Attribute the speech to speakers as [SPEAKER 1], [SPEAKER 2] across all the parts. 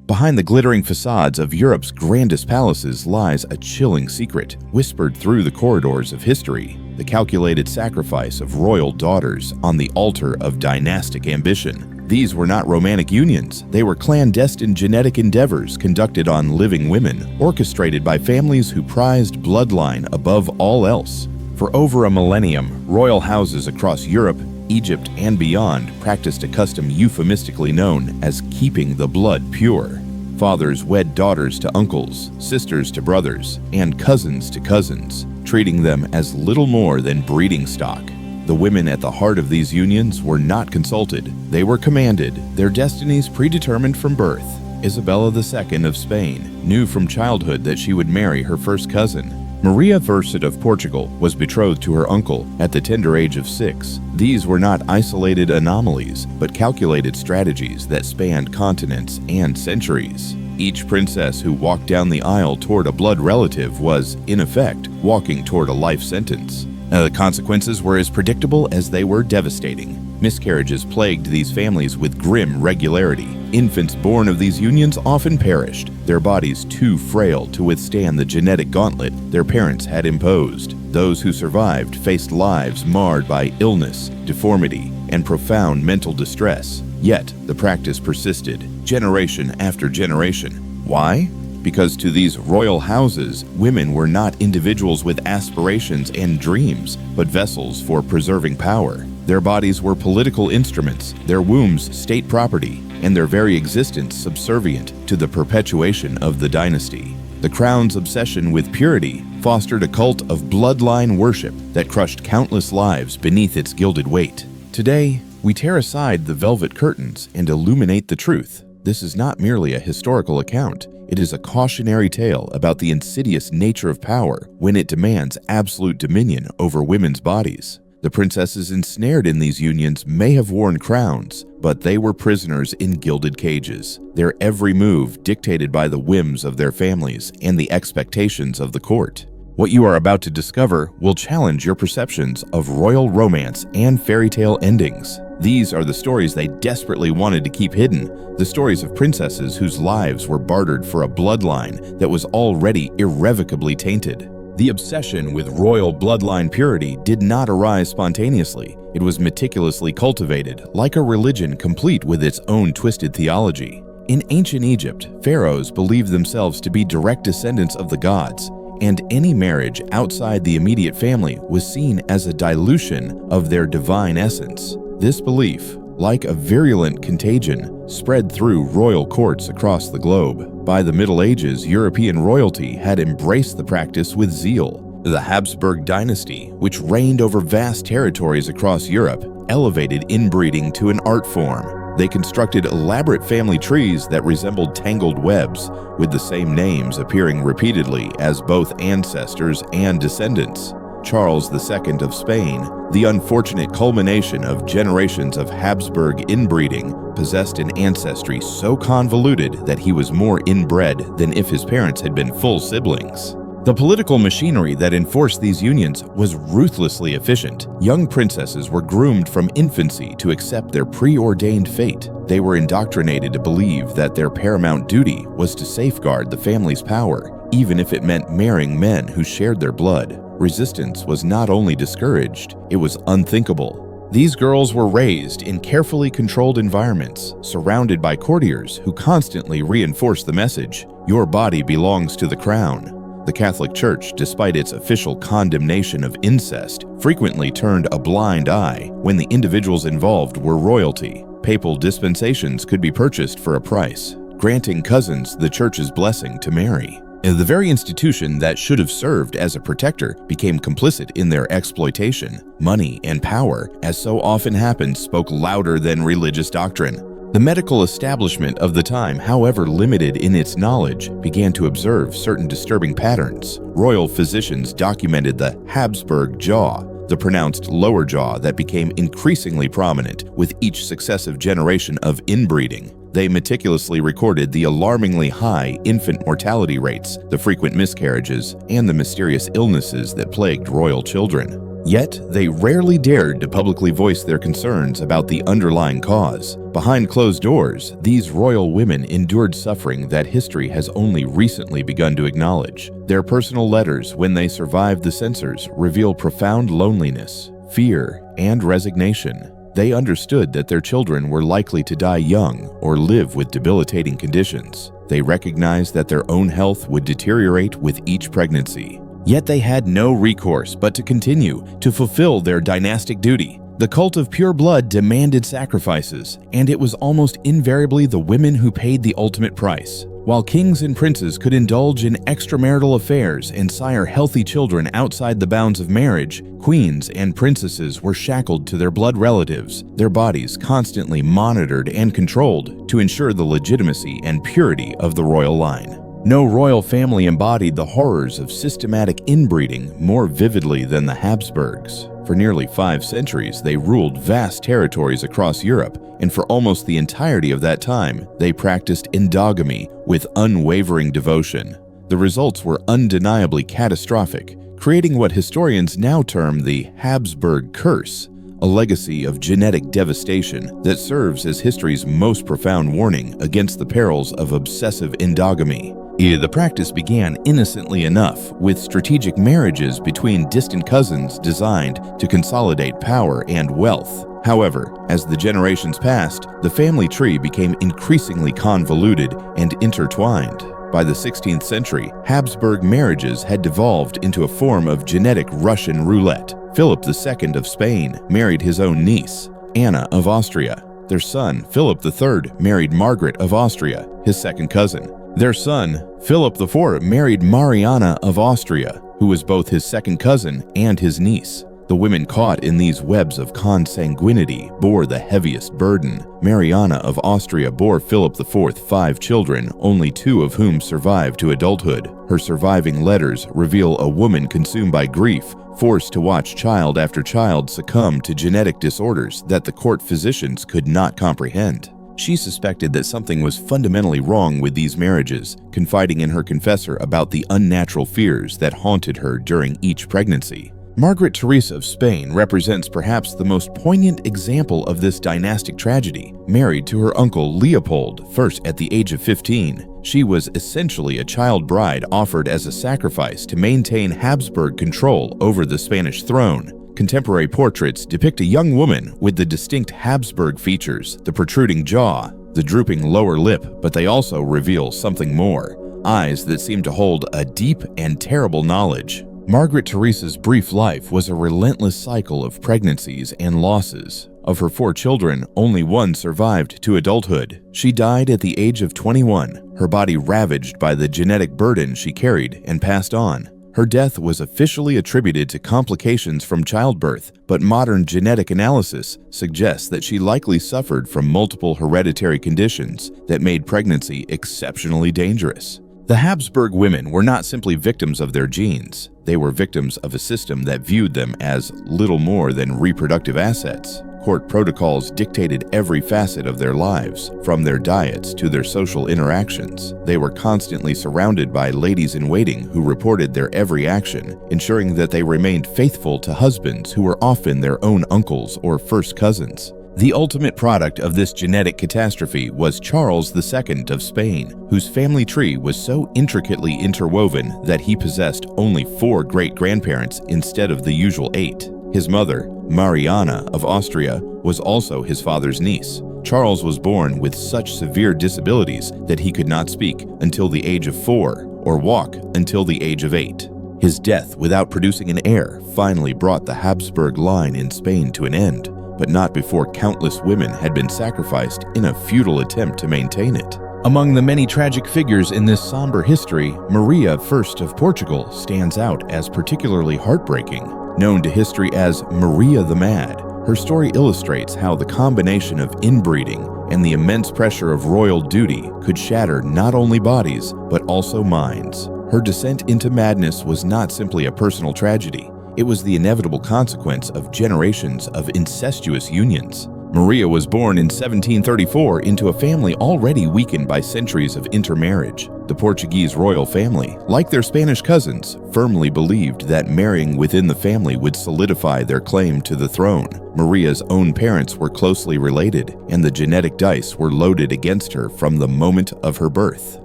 [SPEAKER 1] Behind the glittering facades of Europe's grandest palaces lies a chilling secret, whispered through the corridors of history: the calculated sacrifice of royal daughters on the altar of dynastic ambition. These were not romantic unions. They were clandestine genetic endeavors conducted on living women, orchestrated by families who prized bloodline above all else. For over a millennium, royal houses across Europe, Egypt, and beyond practiced a custom euphemistically known as keeping the blood pure. Fathers wed daughters to uncles, sisters to brothers, and cousins to cousins, treating them as little more than breeding stock. The women at the heart of these unions were not consulted. They were commanded, their destinies predetermined from birth. Isabella II of Spain knew from childhood that she would marry her first cousin. Maria I of Portugal was betrothed to her uncle at the tender age of 6. These were not isolated anomalies, but calculated strategies that spanned continents and centuries. Each princess who walked down the aisle toward a blood relative was, in effect, walking toward a life sentence. The consequences were as predictable as they were devastating. Miscarriages plagued these families with grim regularity. Infants born of these unions often perished, their bodies too frail to withstand the genetic gauntlet their parents had imposed. Those who survived faced lives marred by illness, deformity, and profound mental distress. Yet, the practice persisted, generation after generation. Why? Because to these royal houses, women were not individuals with aspirations and dreams, but vessels for preserving power. Their bodies were political instruments, their wombs state property, and their very existence subservient to the perpetuation of the dynasty. The crown's obsession with purity fostered a cult of bloodline worship that crushed countless lives beneath its gilded weight. Today, we tear aside the velvet curtains and illuminate the truth. This is not merely a historical account. It is a cautionary tale about the insidious nature of power when it demands absolute dominion over women's bodies. The princesses ensnared in these unions may have worn crowns, but they were prisoners in gilded cages, their every move dictated by the whims of their families and the expectations of the court. What you are about to discover will challenge your perceptions of royal romance and fairy tale endings. These are the stories they desperately wanted to keep hidden, the stories of princesses whose lives were bartered for a bloodline that was already irrevocably tainted. The obsession with royal bloodline purity did not arise spontaneously. It was meticulously cultivated, like a religion complete with its own twisted theology. In ancient Egypt, pharaohs believed themselves to be direct descendants of the gods, and any marriage outside the immediate family was seen as a dilution of their divine essence. This belief, like a virulent contagion, spread through royal courts across the globe. By the Middle Ages, European royalty had embraced the practice with zeal. The Habsburg dynasty, which reigned over vast territories across Europe, elevated inbreeding to an art form. They constructed elaborate family trees that resembled tangled webs, with the same names appearing repeatedly as both ancestors and descendants. Charles II of Spain, the unfortunate culmination of generations of Habsburg inbreeding, possessed an ancestry so convoluted that he was more inbred than if his parents had been full siblings. The political machinery that enforced these unions was ruthlessly efficient. Young princesses were groomed from infancy to accept their preordained fate. They were indoctrinated to believe that their paramount duty was to safeguard the family's power, even if it meant marrying men who shared their blood. Resistance was not only discouraged, it was unthinkable. These girls were raised in carefully controlled environments, surrounded by courtiers who constantly reinforced the message, "Your body belongs to the crown." The Catholic Church, despite its official condemnation of incest, frequently turned a blind eye when the individuals involved were royalty. Papal dispensations could be purchased for a price, granting cousins the Church's blessing to marry. The very institution that should have served as a protector became complicit in their exploitation. Money and power, as so often happened, spoke louder than religious doctrine. The medical establishment of the time, however limited in its knowledge, began to observe certain disturbing patterns. Royal physicians documented the Habsburg jaw, the pronounced lower jaw that became increasingly prominent with each successive generation of inbreeding. They meticulously recorded the alarmingly high infant mortality rates, the frequent miscarriages, and the mysterious illnesses that plagued royal children. Yet, they rarely dared to publicly voice their concerns about the underlying cause. Behind closed doors, these royal women endured suffering that history has only recently begun to acknowledge. Their personal letters, when they survived the censors, reveal profound loneliness, fear, and resignation. They understood that their children were likely to die young or live with debilitating conditions. They recognized that their own health would deteriorate with each pregnancy. Yet they had no recourse but to continue to fulfill their dynastic duty. The cult of pure blood demanded sacrifices, and it was almost invariably the women who paid the ultimate price. While kings and princes could indulge in extramarital affairs and sire healthy children outside the bounds of marriage, queens and princesses were shackled to their blood relatives, their bodies constantly monitored and controlled to ensure the legitimacy and purity of the royal line. No royal family embodied the horrors of systematic inbreeding more vividly than the Habsburgs. For nearly 5 centuries, they ruled vast territories across Europe, and for almost the entirety of that time, they practiced endogamy with unwavering devotion. The results were undeniably catastrophic, creating what historians now term the Habsburg Curse, a legacy of genetic devastation that serves as history's most profound warning against the perils of obsessive endogamy. The practice began innocently enough, with strategic marriages between distant cousins designed to consolidate power and wealth. However, as the generations passed, the family tree became increasingly convoluted and intertwined. By the 16th century, Habsburg marriages had devolved into a form of genetic Russian roulette. Philip II of Spain married his own niece, Anna of Austria. Their son, Philip III, married Margaret of Austria, his second cousin. Their son, Philip IV, married Mariana of Austria, who was both his second cousin and his niece. The women caught in these webs of consanguinity bore the heaviest burden. Mariana of Austria bore Philip IV 5 children, only 2 of whom survived to adulthood. Her surviving letters reveal a woman consumed by grief, forced to watch child after child succumb to genetic disorders that the court physicians could not comprehend. She suspected that something was fundamentally wrong with these marriages, confiding in her confessor about the unnatural fears that haunted her during each pregnancy. Margaret Teresa of Spain represents perhaps the most poignant example of this dynastic tragedy. Married to her uncle Leopold, first at the age of 15, she was essentially a child bride offered as a sacrifice to maintain Habsburg control over the Spanish throne. Contemporary portraits depict a young woman with the distinct Habsburg features, the protruding jaw, the drooping lower lip, but they also reveal something more: eyes that seem to hold a deep and terrible knowledge. Margaret Teresa's brief life was a relentless cycle of pregnancies and losses. Of her 4 children, only 1 survived to adulthood. She died at the age of 21, her body ravaged by the genetic burden she carried and passed on. Her death was officially attributed to complications from childbirth, but modern genetic analysis suggests that she likely suffered from multiple hereditary conditions that made pregnancy exceptionally dangerous. The Habsburg women were not simply victims of their genes. They were victims of a system that viewed them as little more than reproductive assets. Court protocols dictated every facet of their lives, from their diets to their social interactions. They were constantly surrounded by ladies-in-waiting who reported their every action, ensuring that they remained faithful to husbands who were often their own uncles or first cousins. The ultimate product of this genetic catastrophe was Charles II of Spain, whose family tree was so intricately interwoven that he possessed only 4 great-grandparents instead of the usual 8. His mother, Mariana of Austria, was also his father's niece. Charles was born with such severe disabilities that he could not speak until the age of 4 or walk until the age of 8. His death without producing an heir finally brought the Habsburg line in Spain to an end, but not before countless women had been sacrificed in a futile attempt to maintain it. Among the many tragic figures in this somber history, Maria I of Portugal stands out as particularly heartbreaking. Known to history as Maria the Mad, her story illustrates how the combination of inbreeding and the immense pressure of royal duty could shatter not only bodies, but also minds. Her descent into madness was not simply a personal tragedy. It was the inevitable consequence of generations of incestuous unions. Maria was born in 1734 into a family already weakened by centuries of intermarriage. The Portuguese royal family, like their Spanish cousins, firmly believed that marrying within the family would solidify their claim to the throne. Maria's own parents were closely related, and the genetic dice were loaded against her from the moment of her birth.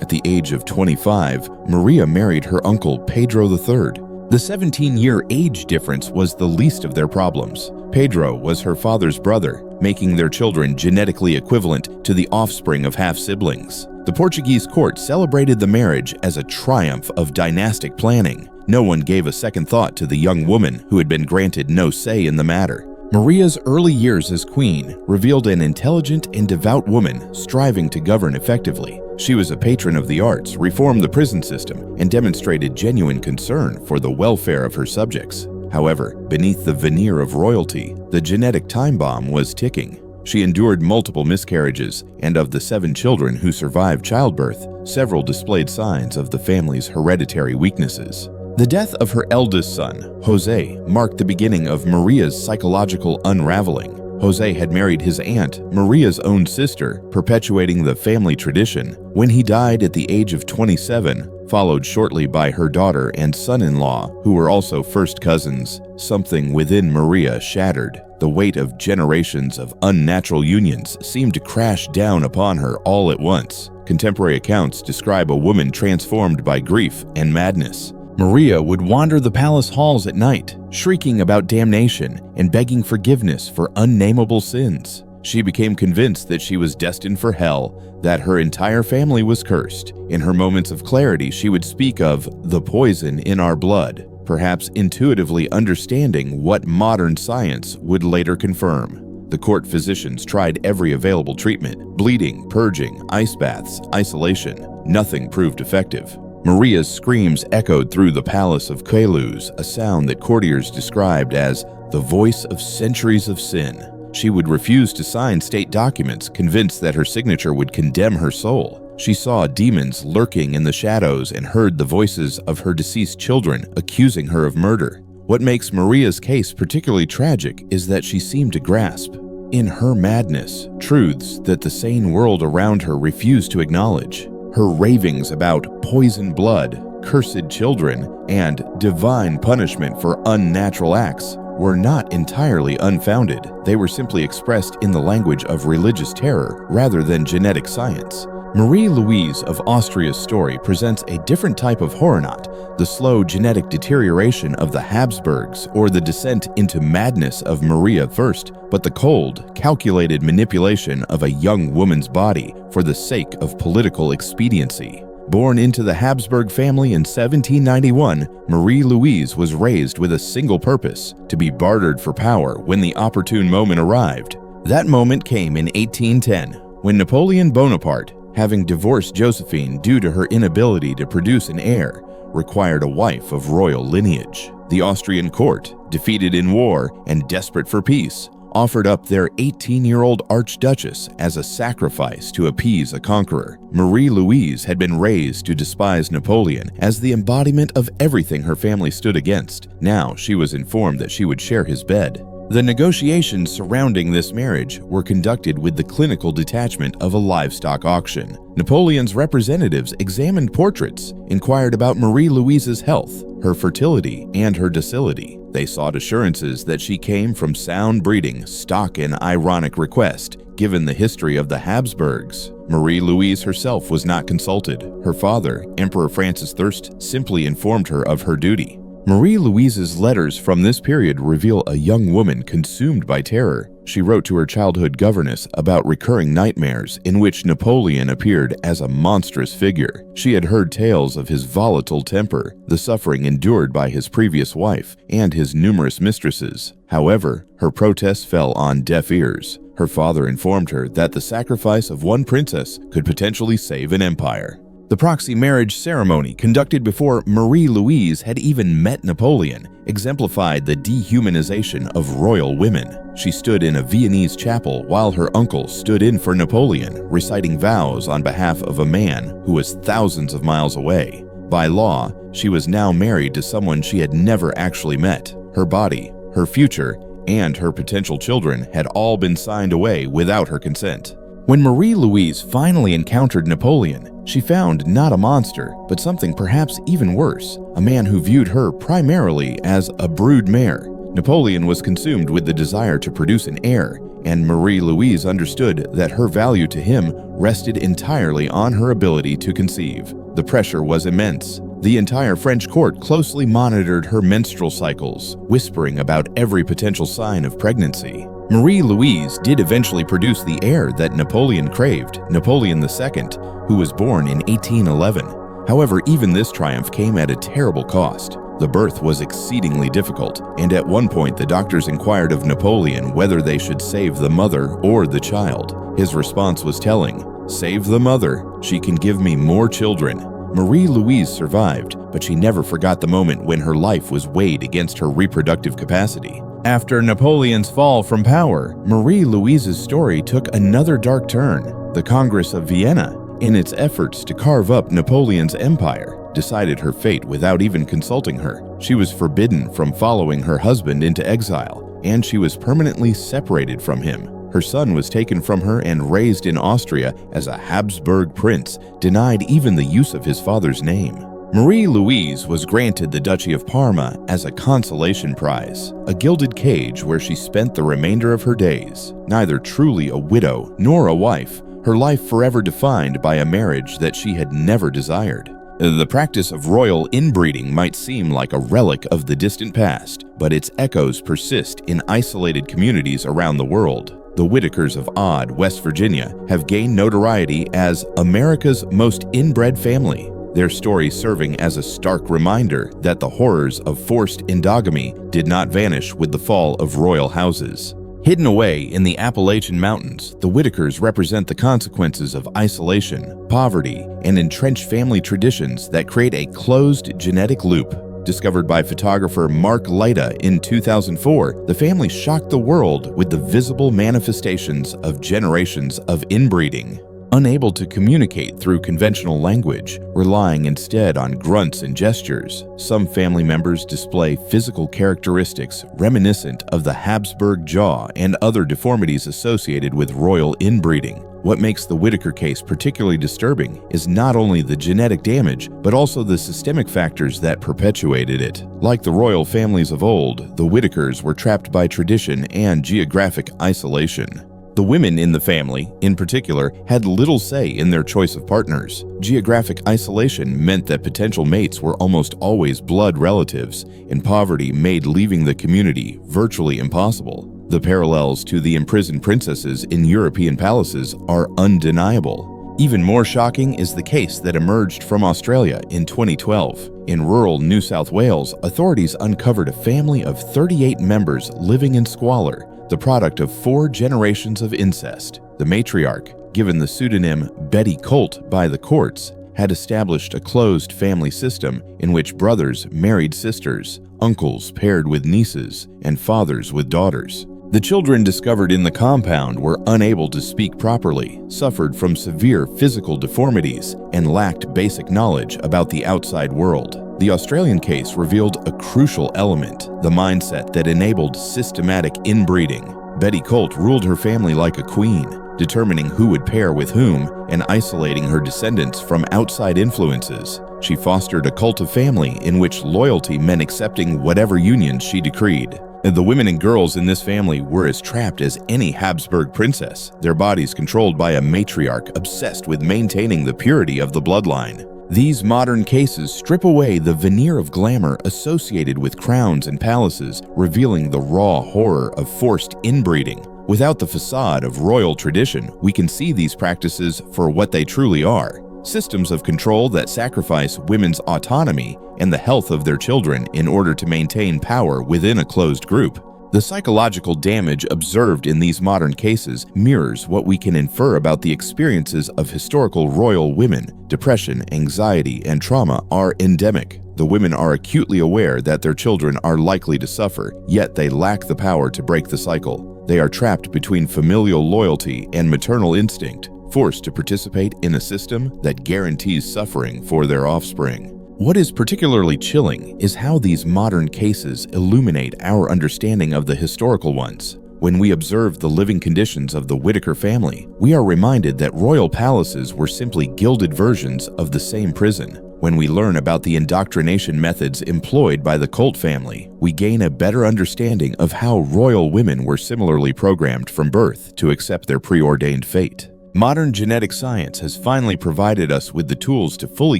[SPEAKER 1] At the age of 25, Maria married her uncle Pedro III. The 17-year age difference was the least of their problems. Pedro was her father's brother, making their children genetically equivalent to the offspring of half-siblings. The Portuguese court celebrated the marriage as a triumph of dynastic planning. No one gave a second thought to the young woman who had been granted no say in the matter. Maria's early years as queen revealed an intelligent and devout woman striving to govern effectively. She was a patron of the arts, reformed the prison system, and demonstrated genuine concern for the welfare of her subjects. However, beneath the veneer of royalty, the genetic time bomb was ticking. She endured multiple miscarriages, and of the 7 children who survived childbirth, several displayed signs of the family's hereditary weaknesses. The death of her eldest son, José, marked the beginning of Maria's psychological unraveling. José had married his aunt, Maria's own sister, perpetuating the family tradition. When he died at the age of 27, followed shortly by her daughter and son-in-law, who were also first cousins, something within Maria shattered. The weight of generations of unnatural unions seemed to crash down upon her all at once. Contemporary accounts describe a woman transformed by grief and madness. Maria would wander the palace halls at night, shrieking about damnation and begging forgiveness for unnameable sins. She became convinced that she was destined for hell, that her entire family was cursed. In her moments of clarity, she would speak of the poison in our blood, perhaps intuitively understanding what modern science would later confirm. The court physicians tried every available treatment: bleeding, purging, ice baths, isolation. Nothing proved effective. Maria's screams echoed through the palace of Queluz, a sound that courtiers described as the voice of centuries of sin. She would refuse to sign state documents, convinced that her signature would condemn her soul. She saw demons lurking in the shadows and heard the voices of her deceased children accusing her of murder. What makes Maria's case particularly tragic is that she seemed to grasp, in her madness, truths that the sane world around her refused to acknowledge. Her ravings about poisoned blood, cursed children, and divine punishment for unnatural acts were not entirely unfounded. They were simply expressed in the language of religious terror rather than genetic science. Marie-Louise of Austria's story presents a different type of horror, not the slow genetic deterioration of the Habsburgs or the descent into madness of Maria first, but the cold, calculated manipulation of a young woman's body for the sake of political expediency. Born into the Habsburg family in 1791, Marie-Louise was raised with a single purpose: to be bartered for power when the opportune moment arrived. That moment came in 1810, when Napoleon Bonaparte, having divorced Josephine due to her inability to produce an heir, required a wife of royal lineage. The Austrian court, defeated in war and desperate for peace, offered up their 18-year-old archduchess as a sacrifice to appease a conqueror. Marie-Louise had been raised to despise Napoleon as the embodiment of everything her family stood against. Now she was informed that she would share his bed. The negotiations surrounding this marriage were conducted with the clinical detachment of a livestock auction. Napoleon's representatives examined portraits, inquired about Marie-Louise's health, her fertility, and her docility. They sought assurances that she came from sound breeding, stock an ironic request, given the history of the Habsburgs. Marie-Louise herself was not consulted. Her father, Emperor Francis I, simply informed her of her duty. Marie-Louise's letters from this period reveal a young woman consumed by terror. She wrote to her childhood governess about recurring nightmares in which Napoleon appeared as a monstrous figure. She had heard tales of his volatile temper, the suffering endured by his previous wife, and his numerous mistresses. However, her protests fell on deaf ears. Her father informed her that the sacrifice of one princess could potentially save an empire. The proxy marriage ceremony conducted before Marie-Louise had even met Napoleon exemplified the dehumanization of royal women. She stood in a Viennese chapel while her uncle stood in for Napoleon, reciting vows on behalf of a man who was thousands of miles away. By law, she was now married to someone she had never actually met. Her body, her future, and her potential children had all been signed away without her consent. When Marie-Louise finally encountered Napoleon, she found not a monster, but something perhaps even worse, a man who viewed her primarily as a brood mare. Napoleon was consumed with the desire to produce an heir, and Marie-Louise understood that her value to him rested entirely on her ability to conceive. The pressure was immense. The entire French court closely monitored her menstrual cycles, whispering about every potential sign of pregnancy. Marie-Louise did eventually produce the heir that Napoleon craved, Napoleon II, who was born in 1811. However, even this triumph came at a terrible cost. The birth was exceedingly difficult, and at one point the doctors inquired of Napoleon whether they should save the mother or the child. His response was telling: "Save the mother, she can give me more children." Marie-Louise survived, but she never forgot the moment when her life was weighed against her reproductive capacity. After Napoleon's fall from power, Marie-Louise's story took another dark turn. The Congress of Vienna, in its efforts to carve up Napoleon's empire, decided her fate without even consulting her. She was forbidden from following her husband into exile, and she was permanently separated from him. Her son was taken from her and raised in Austria as a Habsburg prince, denied even the use of his father's name. Marie-Louise was granted the Duchy of Parma as a consolation prize, a gilded cage where she spent the remainder of her days. Neither truly a widow nor a wife, her life forever defined by a marriage that she had never desired. The practice of royal inbreeding might seem like a relic of the distant past, but its echoes persist in isolated communities around the world. The Whitakers of Odd, West Virginia, have gained notoriety as America's most inbred family, their story serving as a stark reminder that the horrors of forced endogamy did not vanish with the fall of royal houses. Hidden away in the Appalachian Mountains, the Whitakers represent the consequences of isolation, poverty, and entrenched family traditions that create a closed genetic loop. Discovered by photographer Mark Lyda in 2004, the family shocked the world with the visible manifestations of generations of inbreeding. Unable to communicate through conventional language, relying instead on grunts and gestures, some family members display physical characteristics reminiscent of the Habsburg jaw and other deformities associated with royal inbreeding. What makes the Whitaker case particularly disturbing is not only the genetic damage, but also the systemic factors that perpetuated it. Like the royal families of old, the Whitakers were trapped by tradition and geographic isolation. The women in the family, in particular, had little say in their choice of partners. Geographic isolation meant that potential mates were almost always blood relatives, and poverty made leaving the community virtually impossible. The parallels to the imprisoned princesses in European palaces are undeniable. Even more shocking is the case that emerged from Australia in 2012. In rural New South Wales, authorities uncovered a family of 38 members living in squalor, the product of 4 generations of incest. The matriarch, given the pseudonym Betty Colt by the courts, had established a closed family system in which brothers married sisters, uncles paired with nieces, and fathers with daughters. The children discovered in the compound were unable to speak properly, suffered from severe physical deformities, and lacked basic knowledge about the outside world. The Australian case revealed a crucial element, the mindset that enabled systematic inbreeding. Betty Colt ruled her family like a queen, determining who would pair with whom and isolating her descendants from outside influences. She fostered a cult of family in which loyalty meant accepting whatever union she decreed. The women and girls in this family were as trapped as any Habsburg princess, their bodies controlled by a matriarch obsessed with maintaining the purity of the bloodline. These modern cases strip away the veneer of glamour associated with crowns and palaces, revealing the raw horror of forced inbreeding. Without the facade of royal tradition, we can see these practices for what they truly are: systems of control that sacrifice women's autonomy and the health of their children in order to maintain power within a closed group. The psychological damage observed in these modern cases mirrors what we can infer about the experiences of historical royal women. Depression, anxiety, and trauma are endemic. The women are acutely aware that their children are likely to suffer, yet they lack the power to break the cycle. They are trapped between familial loyalty and maternal instinct, forced to participate in a system that guarantees suffering for their offspring. What is particularly chilling is how these modern cases illuminate our understanding of the historical ones. When we observe the living conditions of the Whittaker family, we are reminded that royal palaces were simply gilded versions of the same prison. When we learn about the indoctrination methods employed by the Colt family, we gain a better understanding of how royal women were similarly programmed from birth to accept their preordained fate. Modern genetic science has finally provided us with the tools to fully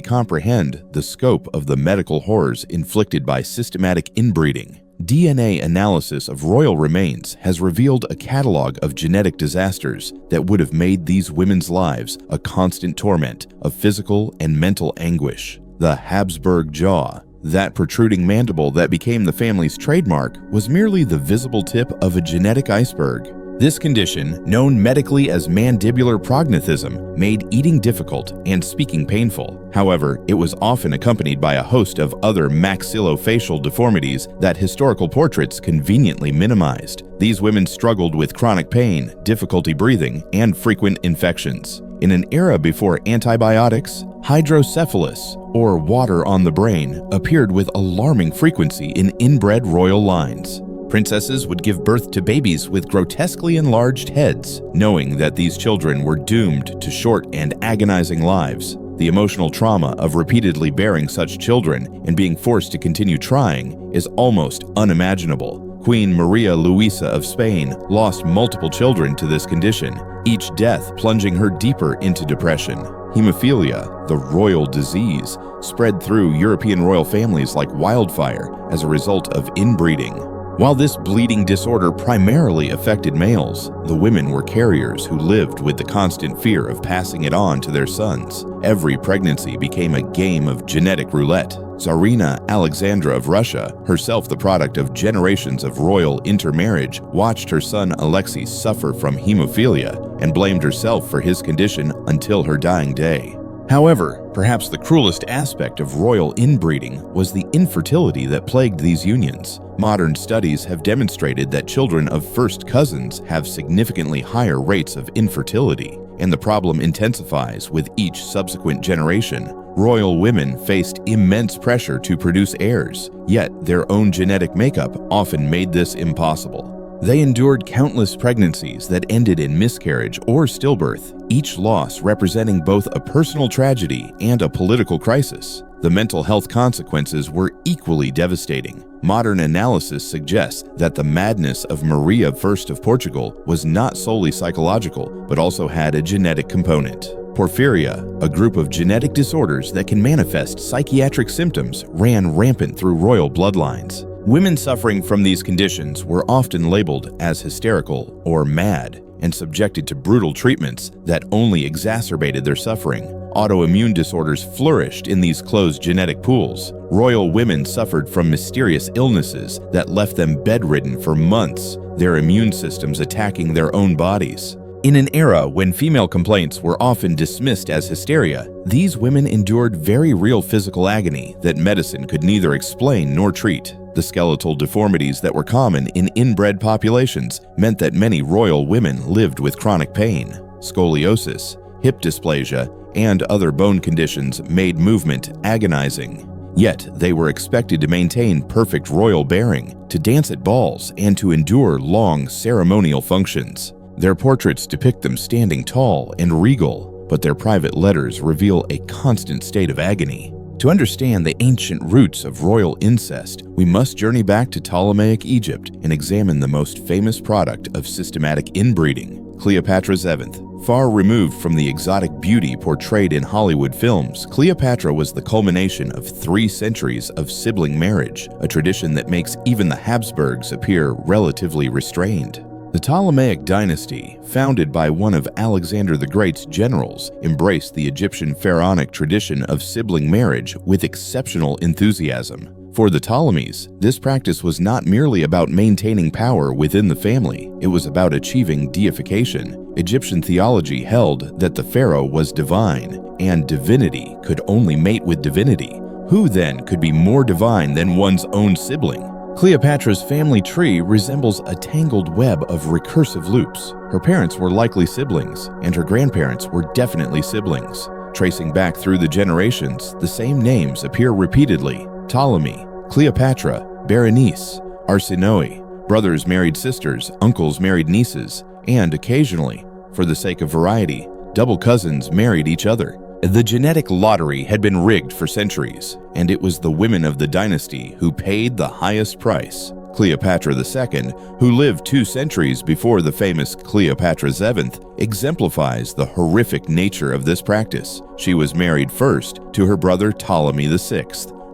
[SPEAKER 1] comprehend the scope of the medical horrors inflicted by systematic inbreeding. DNA analysis of royal remains has revealed a catalog of genetic disasters that would have made these women's lives a constant torment of physical and mental anguish. The Habsburg jaw, that protruding mandible that became the family's trademark, was merely the visible tip of a genetic iceberg. This condition, known medically as mandibular prognathism, made eating difficult and speaking painful. However, it was often accompanied by a host of other maxillofacial deformities that historical portraits conveniently minimized. These women struggled with chronic pain, difficulty breathing, and frequent infections. In an era before antibiotics, hydrocephalus, or water on the brain, appeared with alarming frequency in inbred royal lines. Princesses would give birth to babies with grotesquely enlarged heads, knowing that these children were doomed to short and agonizing lives. The emotional trauma of repeatedly bearing such children and being forced to continue trying is almost unimaginable. Queen Maria Luisa of Spain lost multiple children to this condition, each death plunging her deeper into depression. Hemophilia, the royal disease, spread through European royal families like wildfire as a result of inbreeding. While this bleeding disorder primarily affected males, the women were carriers who lived with the constant fear of passing it on to their sons. Every pregnancy became a game of genetic roulette. Tsarina Alexandra of Russia, herself the product of generations of royal intermarriage, watched her son Alexei suffer from hemophilia and blamed herself for his condition until her dying day. However, perhaps the cruelest aspect of royal inbreeding was the infertility that plagued these unions. Modern studies have demonstrated that children of first cousins have significantly higher rates of infertility, and the problem intensifies with each subsequent generation. Royal women faced immense pressure to produce heirs, yet their own genetic makeup often made this impossible. They endured countless pregnancies that ended in miscarriage or stillbirth, each loss representing both a personal tragedy and a political crisis. The mental health consequences were equally devastating. Modern analysis suggests that the madness of Maria I of Portugal was not solely psychological, but also had a genetic component. Porphyria, a group of genetic disorders that can manifest psychiatric symptoms, ran rampant through royal bloodlines. Women suffering from these conditions were often labeled as hysterical or mad and subjected to brutal treatments that only exacerbated their suffering. Autoimmune disorders flourished in these closed genetic pools. Royal women suffered from mysterious illnesses that left them bedridden for months, their immune systems attacking their own bodies. In an era when female complaints were often dismissed as hysteria, these women endured very real physical agony that medicine could neither explain nor treat. The skeletal deformities that were common in inbred populations meant that many royal women lived with chronic pain. Scoliosis, hip dysplasia, and other bone conditions made movement agonizing. Yet they were expected to maintain perfect royal bearing, to dance at balls, and to endure long ceremonial functions. Their portraits depict them standing tall and regal, but their private letters reveal a constant state of agony. To understand the ancient roots of royal incest, we must journey back to Ptolemaic Egypt and examine the most famous product of systematic inbreeding, Cleopatra VII. Far removed from the exotic beauty portrayed in Hollywood films, Cleopatra was the culmination of 3 centuries of sibling marriage, a tradition that makes even the Habsburgs appear relatively restrained. The Ptolemaic dynasty, founded by one of Alexander the Great's generals, embraced the Egyptian pharaonic tradition of sibling marriage with exceptional enthusiasm. For the Ptolemies, this practice was not merely about maintaining power within the family, it was about achieving deification. Egyptian theology held that the pharaoh was divine, and divinity could only mate with divinity. Who then could be more divine than one's own sibling? Cleopatra's family tree resembles a tangled web of recursive loops. Her parents were likely siblings, and her grandparents were definitely siblings. Tracing back through the generations, the same names appear repeatedly: Ptolemy, Cleopatra, Berenice, Arsinoe. Brothers married sisters, uncles married nieces, and occasionally, for the sake of variety, double cousins married each other. The genetic lottery had been rigged for centuries, and it was the women of the dynasty who paid the highest price. Cleopatra II, who lived 2 centuries before the famous Cleopatra VII, exemplifies the horrific nature of this practice. She was married first to her brother Ptolemy VI.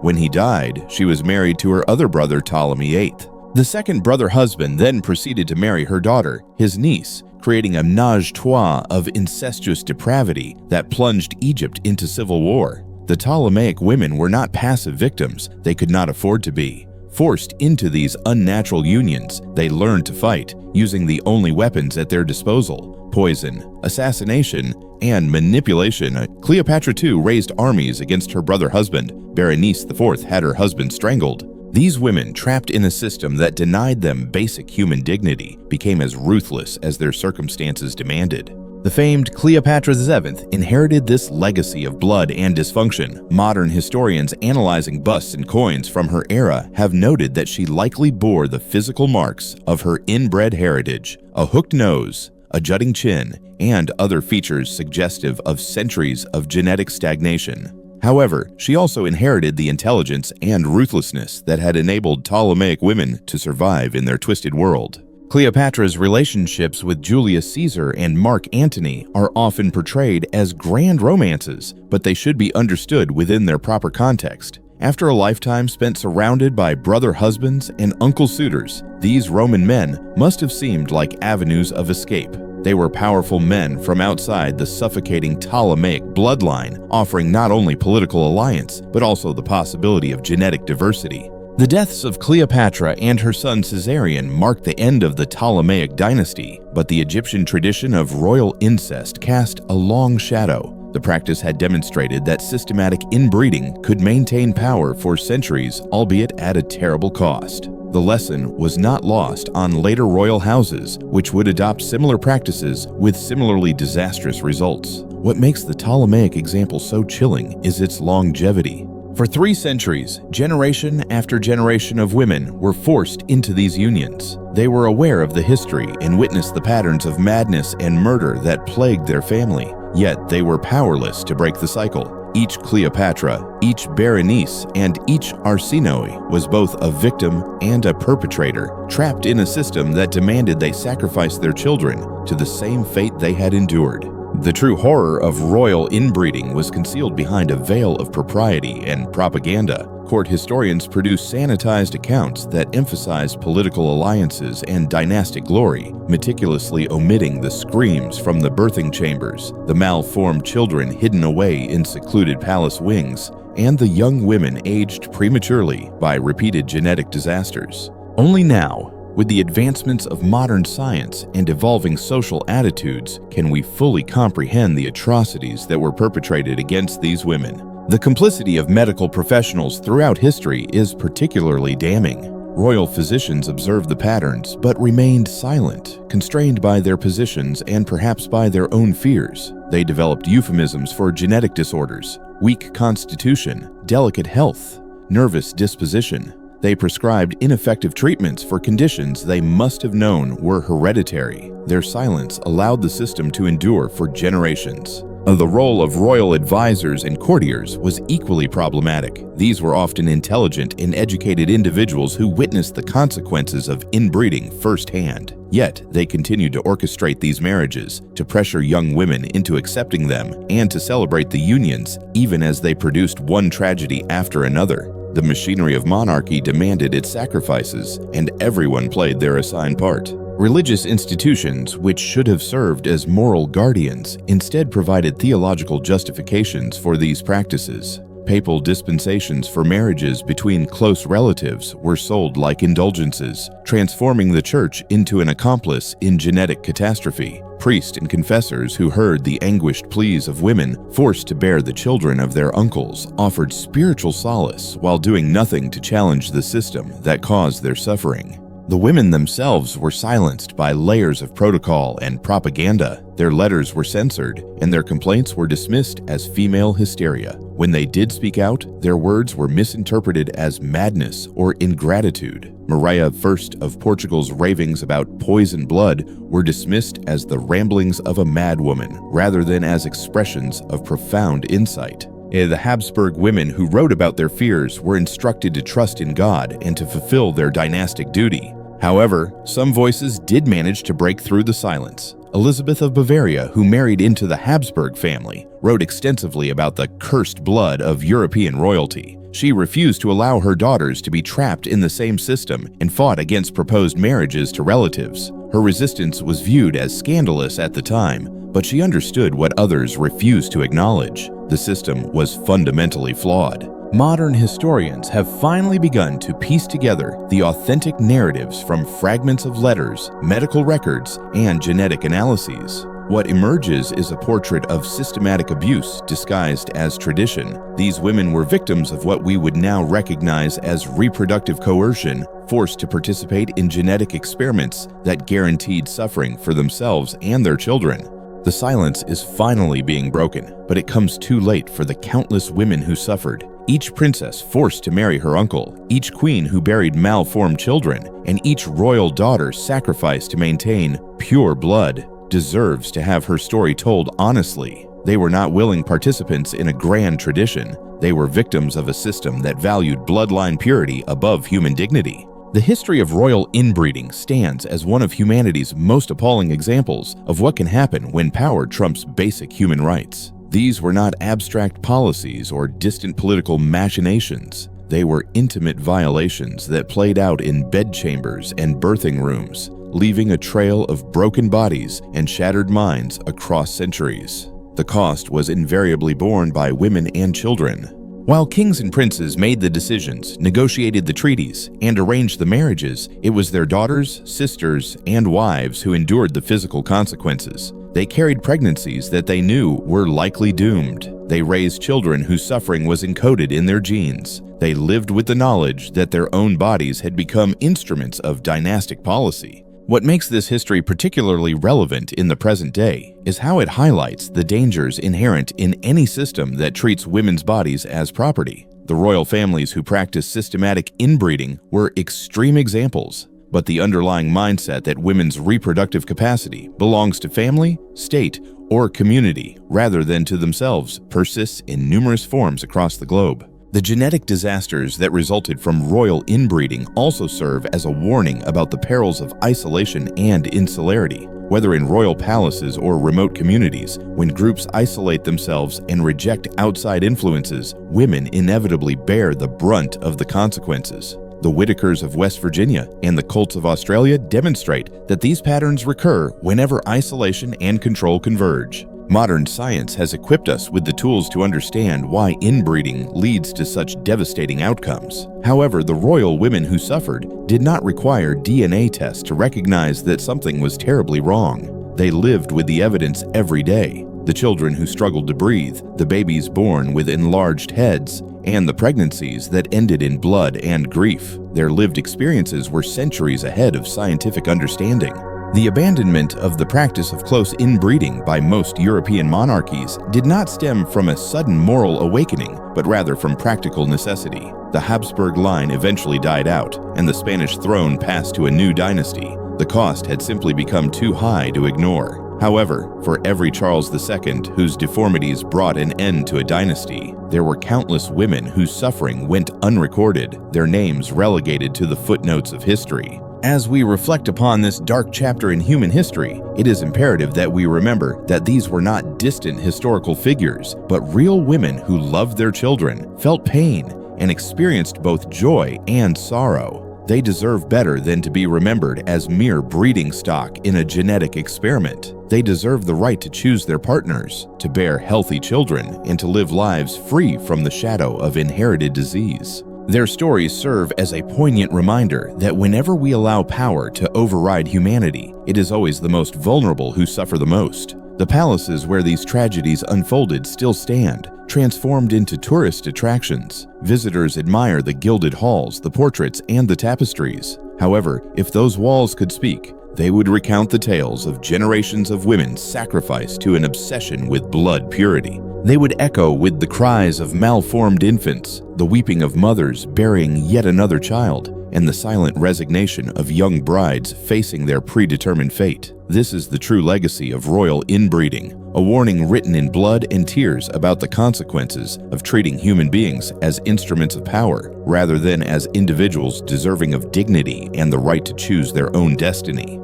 [SPEAKER 1] When he died, she was married to her other brother Ptolemy VIII. The second brother-husband then proceeded to marry her daughter, his niece, creating a menage a trois of incestuous depravity that plunged Egypt into civil war. The Ptolemaic women were not passive victims; they could not afford to be. Forced into these unnatural unions, they learned to fight, using the only weapons at their disposal: poison, assassination, and manipulation. Cleopatra II raised armies against her brother-husband. Berenice IV had her husband strangled. These women, trapped in a system that denied them basic human dignity, became as ruthless as their circumstances demanded. The famed Cleopatra VII inherited this legacy of blood and dysfunction. Modern historians analyzing busts and coins from her era have noted that she likely bore the physical marks of her inbred heritage: a hooked nose, a jutting chin, and other features suggestive of centuries of genetic stagnation. However, she also inherited the intelligence and ruthlessness that had enabled Ptolemaic women to survive in their twisted world. Cleopatra's relationships with Julius Caesar and Mark Antony are often portrayed as grand romances, but they should be understood within their proper context. After a lifetime spent surrounded by brother husbands and uncle suitors, these Roman men must have seemed like avenues of escape. They were powerful men from outside the suffocating Ptolemaic bloodline, offering not only political alliance, but also the possibility of genetic diversity. The deaths of Cleopatra and her son Caesarion marked the end of the Ptolemaic dynasty, but the Egyptian tradition of royal incest cast a long shadow. The practice had demonstrated that systematic inbreeding could maintain power for centuries, albeit at a terrible cost. The lesson was not lost on later royal houses, which would adopt similar practices with similarly disastrous results. What makes the Ptolemaic example so chilling is its longevity. For 3 centuries, generation after generation of women were forced into these unions. They were aware of the history and witnessed the patterns of madness and murder that plagued their family, yet they were powerless to break the cycle. Each Cleopatra, each Berenice, and each Arsinoe was both a victim and a perpetrator, trapped in a system that demanded they sacrifice their children to the same fate they had endured. The true horror of royal inbreeding was concealed behind a veil of propriety and propaganda. Court historians produce sanitized accounts that emphasize political alliances and dynastic glory, meticulously omitting the screams from the birthing chambers, the malformed children hidden away in secluded palace wings, and the young women aged prematurely by repeated genetic disasters. Only now, with the advancements of modern science and evolving social attitudes, can we fully comprehend the atrocities that were perpetrated against these women. The complicity of medical professionals throughout history is particularly damning. Royal physicians observed the patterns but remained silent, constrained by their positions and perhaps by their own fears. They developed euphemisms for genetic disorders: weak constitution, delicate health, nervous disposition. They prescribed ineffective treatments for conditions they must have known were hereditary. Their silence allowed the system to endure for generations. The role of royal advisors and courtiers was equally problematic. These were often intelligent and educated individuals who witnessed the consequences of inbreeding firsthand. Yet, they continued to orchestrate these marriages, to pressure young women into accepting them, and to celebrate the unions, even as they produced one tragedy after another. The machinery of monarchy demanded its sacrifices, and everyone played their assigned part. Religious institutions, which should have served as moral guardians, instead provided theological justifications for these practices. Papal dispensations for marriages between close relatives were sold like indulgences, transforming the church into an accomplice in genetic catastrophe. Priests and confessors who heard the anguished pleas of women forced to bear the children of their uncles offered spiritual solace while doing nothing to challenge the system that caused their suffering. The women themselves were silenced by layers of protocol and propaganda. Their letters were censored, and their complaints were dismissed as female hysteria. When they did speak out, their words were misinterpreted as madness or ingratitude. Maria I of Portugal's ravings about poison blood were dismissed as the ramblings of a madwoman, rather than as expressions of profound insight. The Habsburg women who wrote about their fears were instructed to trust in God and to fulfill their dynastic duty. However, some voices did manage to break through the silence. Elizabeth of Bavaria, who married into the Habsburg family, wrote extensively about the cursed blood of European royalty. She refused to allow her daughters to be trapped in the same system and fought against proposed marriages to relatives. Her resistance was viewed as scandalous at the time, but she understood what others refused to acknowledge. The system was fundamentally flawed. Modern historians have finally begun to piece together the authentic narratives from fragments of letters, medical records, and genetic analyses. What emerges is a portrait of systematic abuse disguised as tradition. These women were victims of what we would now recognize as reproductive coercion, forced to participate in genetic experiments that guaranteed suffering for themselves and their children. The silence is finally being broken, but it comes too late for the countless women who suffered. Each princess forced to marry her uncle, each queen who buried malformed children, and each royal daughter sacrificed to maintain pure blood deserves to have her story told honestly. They were not willing participants in a grand tradition. They were victims of a system that valued bloodline purity above human dignity. The history of royal inbreeding stands as one of humanity's most appalling examples of what can happen when power trumps basic human rights. These were not abstract policies or distant political machinations. They were intimate violations that played out in bedchambers and birthing rooms, leaving a trail of broken bodies and shattered minds across centuries. The cost was invariably borne by women and children. While kings and princes made the decisions, negotiated the treaties, and arranged the marriages, it was their daughters, sisters, and wives who endured the physical consequences. They carried pregnancies that they knew were likely doomed. They raised children whose suffering was encoded in their genes. They lived with the knowledge that their own bodies had become instruments of dynastic policy. What makes this history particularly relevant in the present day is how it highlights the dangers inherent in any system that treats women's bodies as property. The royal families who practiced systematic inbreeding were extreme examples, but the underlying mindset that women's reproductive capacity belongs to family, state, or community rather than to themselves persists in numerous forms across the globe. The genetic disasters that resulted from royal inbreeding also serve as a warning about the perils of isolation and insularity. Whether in royal palaces or remote communities, when groups isolate themselves and reject outside influences, women inevitably bear the brunt of the consequences. The Whitakers of West Virginia and the Colts of Australia demonstrate that these patterns recur whenever isolation and control converge. Modern science has equipped us with the tools to understand why inbreeding leads to such devastating outcomes. However, the royal women who suffered did not require DNA tests to recognize that something was terribly wrong. They lived with the evidence every day. The children who struggled to breathe, the babies born with enlarged heads, and the pregnancies that ended in blood and grief. Their lived experiences were centuries ahead of scientific understanding. The abandonment of the practice of close inbreeding by most European monarchies did not stem from a sudden moral awakening, but rather from practical necessity. The Habsburg line eventually died out, and the Spanish throne passed to a new dynasty. The cost had simply become too high to ignore. However, for every Charles II whose deformities brought an end to a dynasty, there were countless women whose suffering went unrecorded, their names relegated to the footnotes of history. As we reflect upon this dark chapter in human history, it is imperative that we remember that these were not distant historical figures, but real women who loved their children, felt pain, and experienced both joy and sorrow. They deserve better than to be remembered as mere breeding stock in a genetic experiment. They deserve the right to choose their partners, to bear healthy children, and to live lives free from the shadow of inherited disease. Their stories serve as a poignant reminder that whenever we allow power to override humanity, it is always the most vulnerable who suffer the most. The palaces where these tragedies unfolded still stand, transformed into tourist attractions. Visitors admire the gilded halls, the portraits, and the tapestries. However, if those walls could speak, they would recount the tales of generations of women sacrificed to an obsession with blood purity. They would echo with the cries of malformed infants, the weeping of mothers burying yet another child, and the silent resignation of young brides facing their predetermined fate. This is the true legacy of royal inbreeding, a warning written in blood and tears about the consequences of treating human beings as instruments of power, rather than as individuals deserving of dignity and the right to choose their own destiny.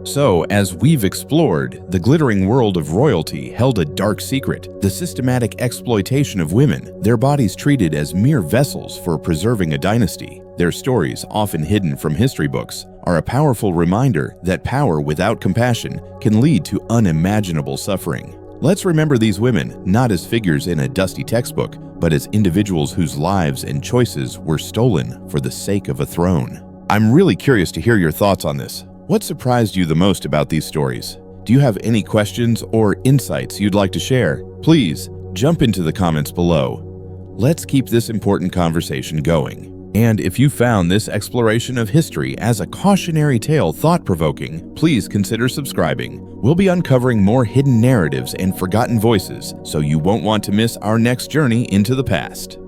[SPEAKER 1] So, as we've explored, the glittering world of royalty held a dark secret: the systematic exploitation of women, their bodies treated as mere vessels for preserving a dynasty. Their stories, often hidden from history books, are a powerful reminder that power without compassion can lead to unimaginable suffering. Let's remember these women not as figures in a dusty textbook, but as individuals whose lives and choices were stolen for the sake of a throne. I'm really curious to hear your thoughts on this. What surprised you the most about these stories? Do you have any questions or insights you'd like to share? Please jump into the comments below. Let's keep this important conversation going. And if you found this exploration of history as a cautionary tale thought-provoking, please consider subscribing. We'll be uncovering more hidden narratives and forgotten voices, so you won't want to miss our next journey into the past.